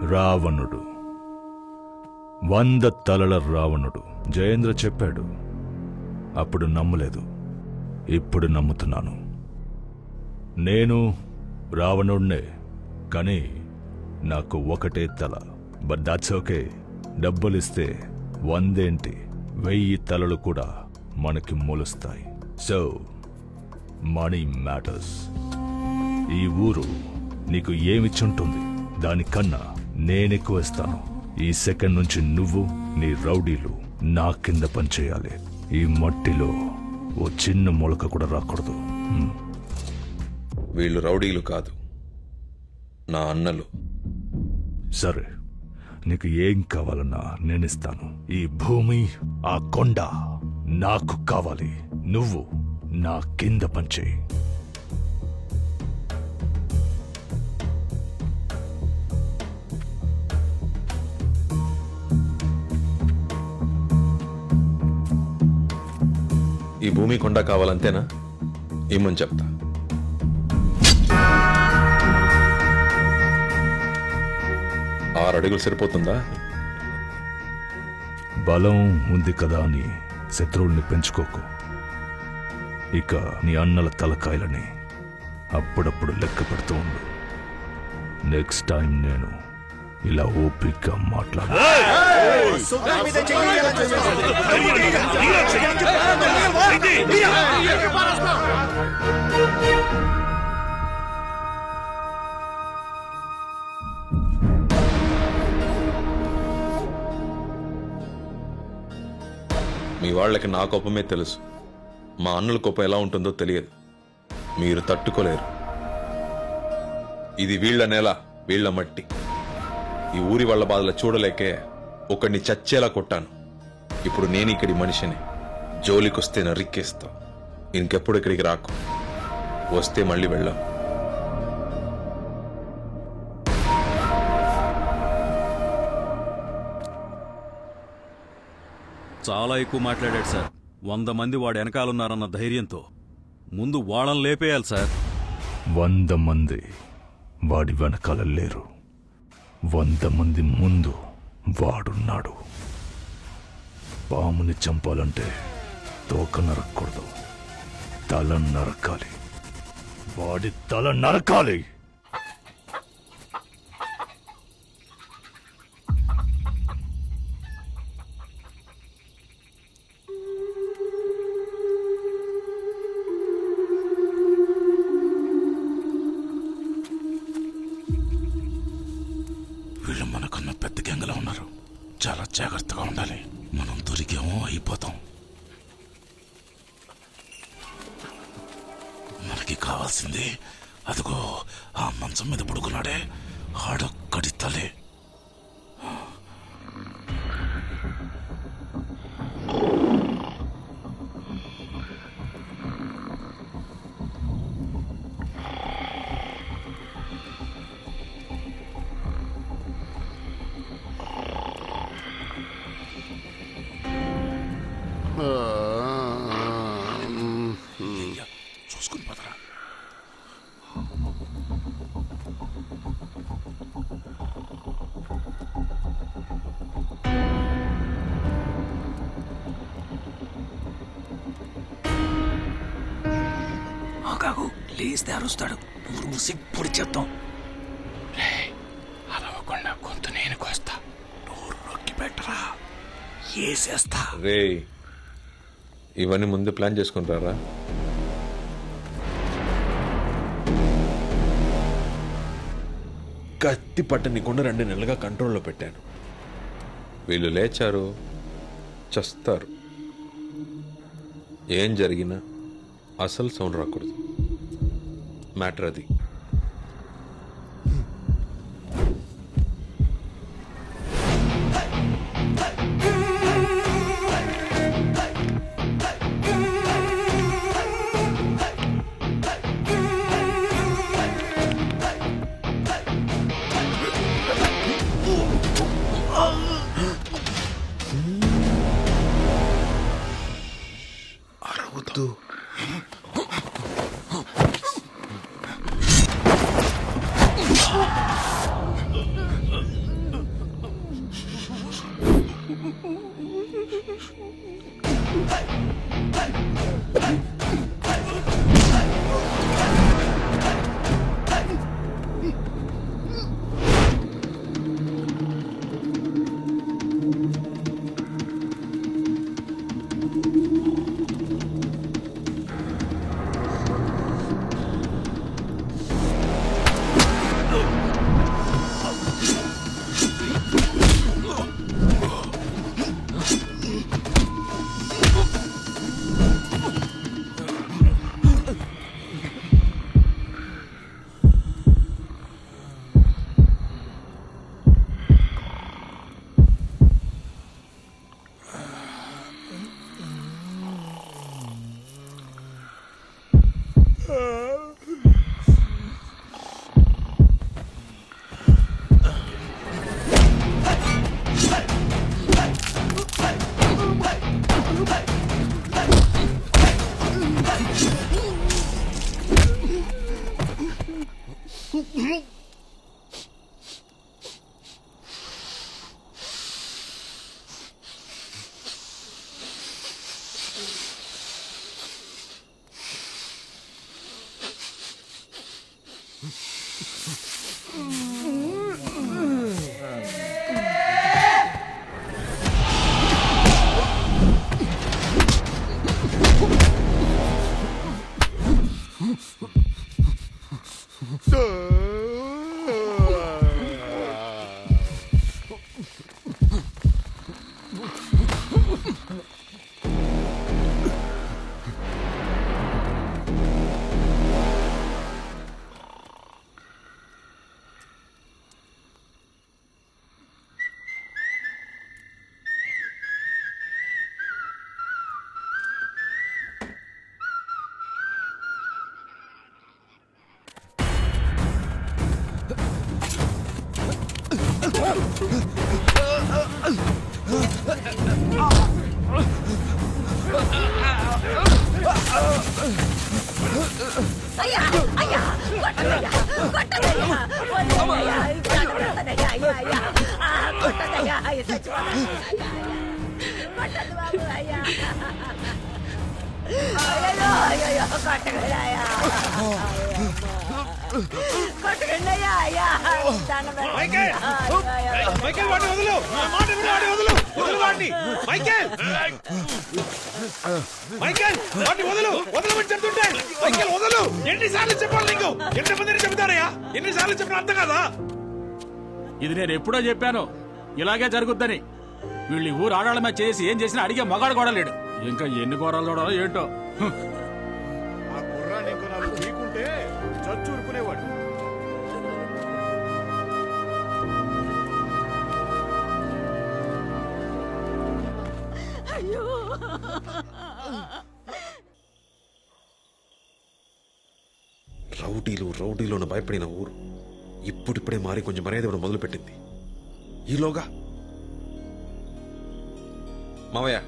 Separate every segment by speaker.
Speaker 1: రావణుడు, 100 తలల రావణుడు. జయేంద్ర చెప్పాడు. అప్పుడు నమ్మలేదు, ఇప్పుడు నమ్ముతున్నాను. నేను రావణుడినే, కానీ నాకు ఒకటే తల. But that's okay. డబ్బులిస్తే 100 ఏంటి, 1000 తలలు కూడా మనకి మొలుస్తాయి. So money matters. ఈ ఊరు నీకు ఏమిచ్చుంటుంది, దానికన్నా నేనెక్కువ ఇస్తాను. ఈ సెకండ్ నుంచి నువ్వు, నీ రౌడీలు నా కింద పనిచేయాలి. ఈ మట్టిలో ఓ చిన్న మొలక కూడా రాకూడదు.
Speaker 2: వీళ్ళు రౌడీలు కాదు, నా అన్నలు.
Speaker 1: సరే, నీకు ఏం కావాలన్నా నేనిస్తాను. ఈ భూమి, ఆ కొండ నాకు కావాలి. నువ్వు నా కింద పనిచేయి.
Speaker 2: ఈ భూమి కొండ కావాలంతేనా? ఏమని చెప్తా. 6 అడుగులు సరిపోతుందా?
Speaker 1: బలం ఉంది కదా అని శత్రువుల్ని పెంచుకోకు. ఇక నీ అన్నల తలకాయలని అప్పుడప్పుడు లెక్క పెడుతూ ఉండు. నెక్స్ట్ టైం నేను ఇలా ఓపికగా మాట్లాడు.
Speaker 2: మీ వాళ్ళకి నా కోపమే తెలుసు. మా అన్నల కోపం ఎలా ఉంటుందో తెలియదు. మీరు తట్టుకోలేరు. ఇది వీళ్ల నేల, వీళ్ల మట్టి. ఈ ఊరి వాళ్ళ బాధలు చూడలేకే ఒకడిని చచ్చేలా కొట్టాను. ఇప్పుడు నేను ఇక్కడి మనిషిని. జోలికొస్తే నరిక్కేస్తా. ఇంకెప్పుడు ఇక్కడికి రాకు. వస్తే మళ్ళీ వెళ్ళాం.
Speaker 3: చాలా ఎక్కువ మాట్లాడాడు సార్. 100 మంది వాడు వెనకాలన్నారన్న ధైర్యంతో ముందు వాళ్ళని లేపేయాలి సార్.
Speaker 1: 100 మంది వాడి వెనకాల లేరు. 100 మంది ముందు వాడున్నాడు. పాముని చంపాలంటే తోక నరకూడదు, తల నరకాలి. వాడి తల నరకాలి.
Speaker 4: వీళ్ళు మనకన్నా పెద్ద గ్యాంగ్లో ఉన్నారు. చాలా జాగ్రత్తగా ఉండాలి. మనం దొరికేమో అయిపోతాం. మనకి కావాల్సింది అదిగో ఆ మంచం మీద పడుకున్నాడే, ఆడొక్కడి తలే. చూసుకుని పదరా.
Speaker 5: ఆగాగు, లేస్తే అరుస్తాడు. ఊరు మూసి పొడి చేద్దాం.
Speaker 4: అరవకుండా గొంతు నేను కోస్తా. నోరు నొక్కి పెట్టరా, ఏసేస్తా.
Speaker 2: రే, ఇవన్నీ ముందు ప్లాన్ చేసుకుంటారా? కత్తి పట్టనికుండా 2 నెలలుగా కంట్రోల్లో పెట్టాను. వీళ్ళు లేచారు, చస్తారు. ఏం జరిగినా అసలు సౌండ్ రాకూడదు. మ్యాటర్ అది.
Speaker 4: అరవద్దు.
Speaker 6: ఇది నేను ఎప్పుడో చెప్పాను ఇలాగే జరుగుద్దని. వీళ్ళు ఈ ఊరు ఆడాళ్ళ మీద చేసి ఏం చేసినా అడిగే మగాడు కూడా లేడు. ఇంకా ఎన్ని ఘోరాలు చూడాలో ఏంటో.
Speaker 2: రౌడీలోన భయపడిన ఊరు ఇప్పుడిప్పుడే మారి కొంచెం మర్యాద ఇవ్వడం మొదలుపెట్టింది. ఈలోగా మావయ్య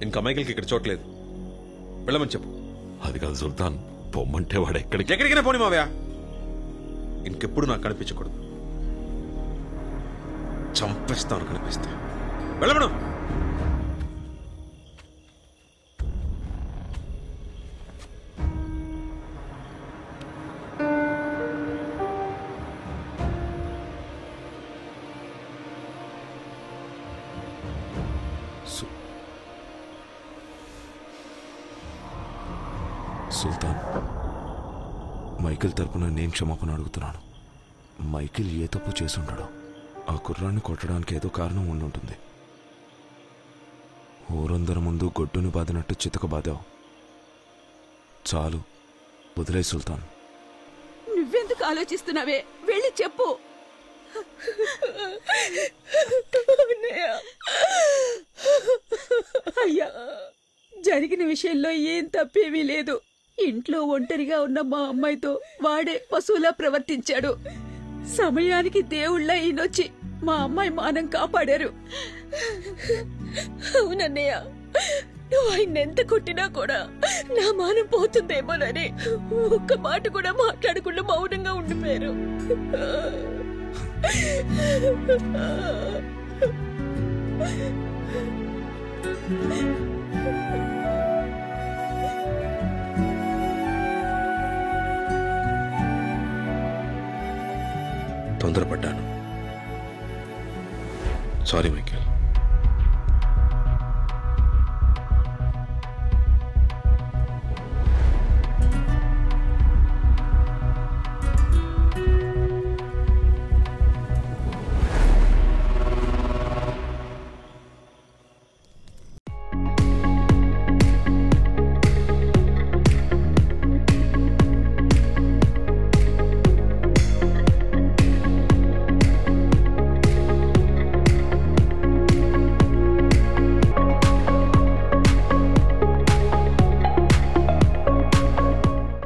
Speaker 2: ఇంకా మైకిల్కి ఇక్కడ చోట్లేదు, వెళ్ళమని చెప్పు.
Speaker 4: అది కాదు సుల్తాన్, పొమ్మంటే వాడు
Speaker 2: ఎక్కడికైనా పోనీ మావయ్య, ఇంకెప్పుడు నాకు కనిపించకూడదు. చంపేస్తాను కనిపిస్తే. వెళ్ళమను.
Speaker 4: సుల్తాన్, మైకిల్ తరపున నేను క్షమాపణ అడుగుతున్నాను. మైకిల్ ఏ తప్పు చేసుంటాడో. ఆ కుర్రాన్ని కొట్టడానికి ఏదో కారణం ఉండుంటుంది. ఊరందరి ముందు గొడ్డుని బాదినట్టు చితకబాదావు. చాలు, వదిలే సుల్తాన్.
Speaker 7: నువ్వెందుకు ఆలోచిస్తున్నావే? వెళ్ళి చెప్పు. అయ్యా, జరిగిన విషయంలో ఏం తప్పేమీ లేదు. ఇంట్లో ఒంటరిగా ఉన్న మా అమ్మాయితో వాడే పశువులా ప్రవర్తించాడు. సమయానికి దేవుళ్ళ ఈయనొచ్చి మా అమ్మాయి మానం కాపాడారు. అవునన్నయ్య, నువ్వు ఆయన ఎంత కొట్టినా కూడా నా మానం పోతుందేమోనని ఒక్క మాట కూడా మాట్లాడకుండా మౌనంగా ఉండిపోయారు.
Speaker 2: తొందరపడ్డాను. Sorry Michael.